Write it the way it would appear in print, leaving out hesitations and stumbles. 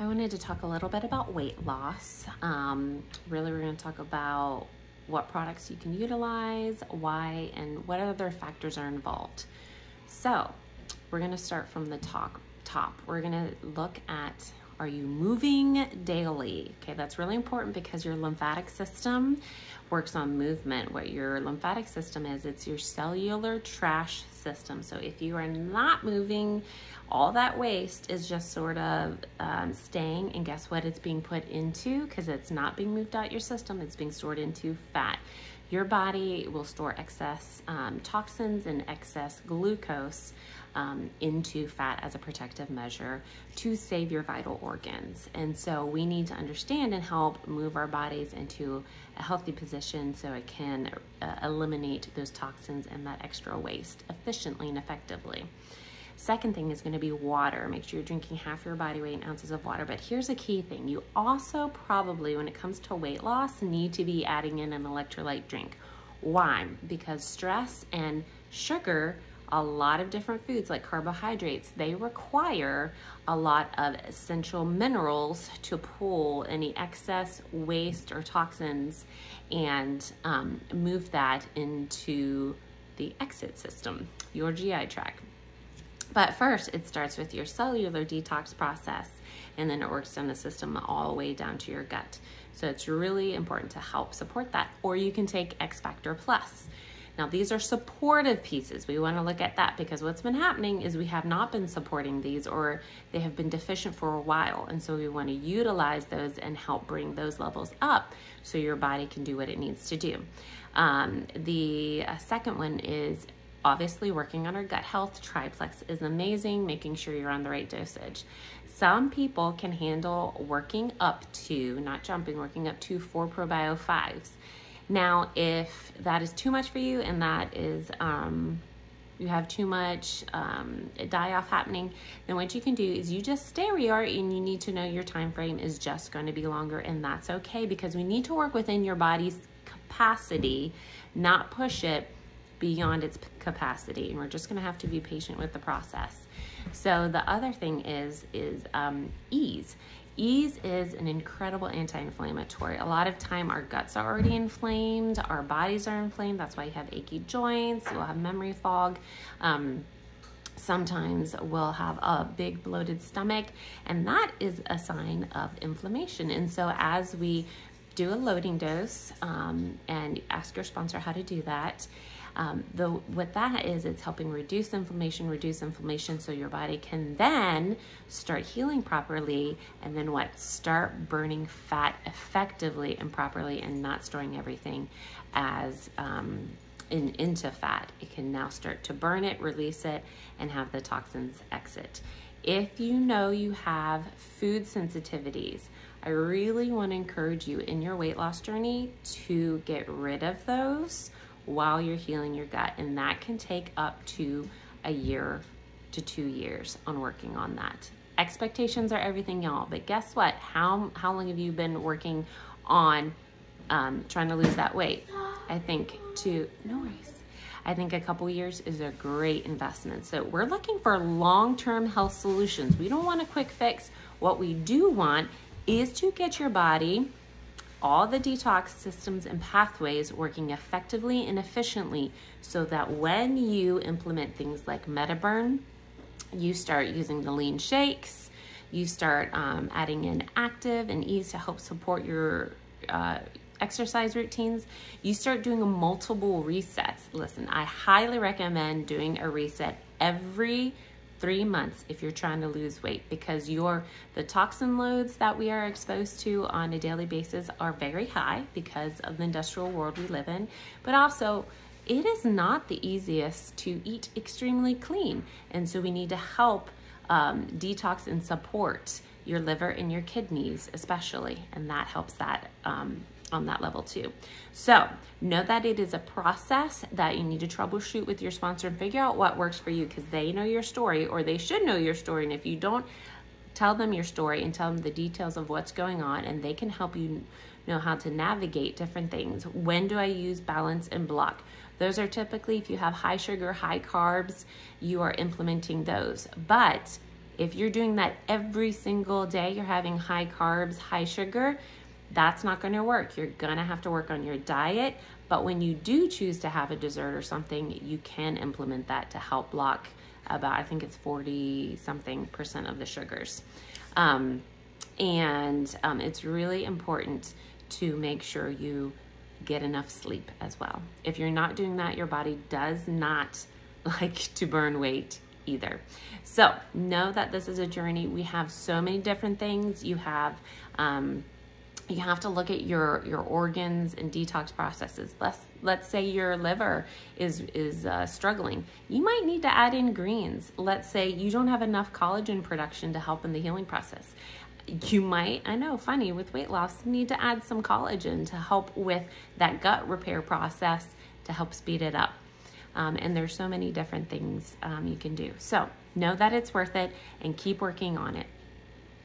I wanted to talk a little bit about weight loss. Really, we're going to talk about what products you can utilize, why, and what other factors are involved. So we're going to start from the top. We're going to look at, are you moving daily? Okay, that's really important because your lymphatic system works on movement. What your lymphatic system is, it's your cellular trash system. So if you are not moving, all that waste is just sort of staying, and guess what it's being put into? Because it's not being moved out your system, it's being stored into fat. Your body will store excess toxins and excess glucose into fat as a protective measure to save your vital organs. And so we need to understand and help move our bodies into a healthy position so it can eliminate those toxins and that extra waste efficiently and effectively. Second thing is going to be water. Make sure you're drinking half your body weight in ounces of water. But here's a key thing. You also probably, when it comes to weight loss, need to be adding in an electrolyte drink. Why? Because stress and sugar, a lot of different foods like carbohydrates, they require a lot of essential minerals to pull any excess waste or toxins and move that into the exit system, your GI tract. But first, it starts with your cellular detox process, and then it works down the system all the way down to your gut. So it's really important to help support that. Or you can take X Factor Plus. Now, these are supportive pieces. We want to look at that because what's been happening is we have not been supporting these, or they have been deficient for a while. And so we want to utilize those and help bring those levels up so your body can do what it needs to do. The second one is obviously working on our gut health. Triplex is amazing, making sure you're on the right dosage. Some people can handle working up to, not jumping, working up to 4 Probio 5s. Now, if that is too much for you and that is, you have too much die-off happening, then what you can do is you just stay where you are, and you need to know your time frame is just going to be longer, and that's okay because we need to work within your body's capacity, not push it beyond its capacity, and we're just going to have to be patient with the process. So the other thing is ease. Ease is an incredible anti-inflammatory. A lot of time our guts are already inflamed, our bodies are inflamed. That's why you have achy joints, you'll have memory fog. Sometimes we'll have a big bloated stomach, and that is a sign of inflammation. And so as we do a loading dose, and ask your sponsor how to do that, what that is, it's helping reduce inflammation so your body can then start healing properly, and then start burning fat effectively and properly, and not storing everything as into fat. It can now start to burn it, release it, and have the toxins exit. If you know you have food sensitivities, I really want to encourage you in your weight loss journey to get rid of those while you're healing your gut, and that can take up to a year to 2 years on working on that. Expectations are everything, y'all, but guess what? How long have you been working on trying to lose that weight? I think a couple years is a great investment. So we're looking for long-term health solutions. We don't want a quick fix. What we do want is to get your body, all the detox systems and pathways working effectively and efficiently, so that when you implement things like MetaBurn, you start using the lean shakes, you start adding in active and ease to help support your exercise routines, you start doing multiple resets. Listen, I highly recommend doing a reset every 3 months if you're trying to lose weight, because the toxin loads that we are exposed to on a daily basis are very high because of the industrial world we live in, but also it is not the easiest to eat extremely clean. And so we need to help detox and support your liver and your kidneys especially, and that helps that on that level too. So know that it is a process that you need to troubleshoot with your sponsor and figure out what works for you, because they know your story, or they should know your story. And if you don't, tell them your story and tell them the details of what's going on, and they can help you know how to navigate different things. When do I use balance and block? Those are typically, if you have high sugar, high carbs, you are implementing those. But If you're doing that every single day, you're having high carbs, high sugar, that's not going to work. You're going to have to work on your diet. But when you do choose to have a dessert or something, you can implement that to help block about, I think it's 40-something% of the sugars. It's really important to make sure you get enough sleep as well. If you're not doing that, your body does not like to burn weight either. So know that this is a journey. We have so many different things. You have to look at your organs and detox processes. Let's say your liver is struggling. You might need to add in greens. Let's say you don't have enough collagen production to help in the healing process. You might, I know, funny, with weight loss, need to add some collagen to help with that gut repair process to help speed it up. And there's so many different things you can do. So know that it's worth it and keep working on it.